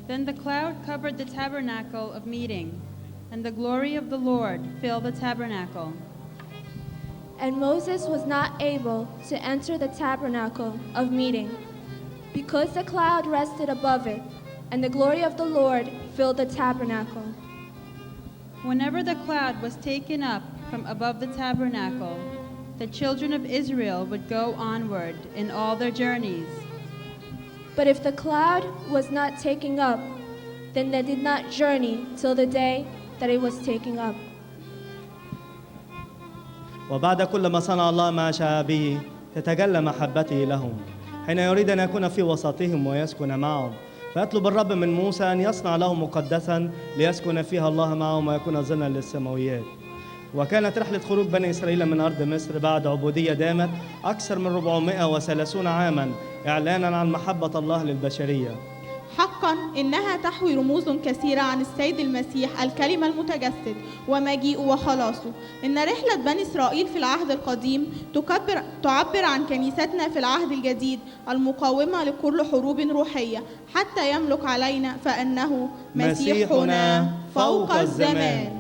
Then the cloud covered the tabernacle of meeting, and the glory of the Lord filled the tabernacle. And Moses was not able to enter the tabernacle of meeting, because the cloud rested above it, and the glory of the Lord filled the tabernacle. Whenever the cloud was taken up from above the tabernacle, the children of Israel would go onward in all their journeys. But if the cloud was not taken up, then they did not journey till the day that it was taken up. وبعد كل ما صنع الله مع شعبه تتجلى محبته لهم حين يريد أن يكون في وسطهم ويسكن معهم، فيطلب الرب من موسى أن يصنع لهم مقدسا ليسكن فيها الله معهم ويكون ظلا للسماويات. وكانت رحلة خروج بني إسرائيل من أرض مصر بعد عبودية دامت أكثر من 430 عاما إعلانا عن محبة الله للبشرية. حقا إنها تحوي رموز كثيرة عن السيد المسيح الكلمة المتجسد ومجيئه وخلاصه. إن رحلة بني إسرائيل في العهد القديم تعبر عن كنيستنا في العهد الجديد المقاومة لكل حروب روحية حتى يملك علينا، فإنه مسيحنا فوق الزمان.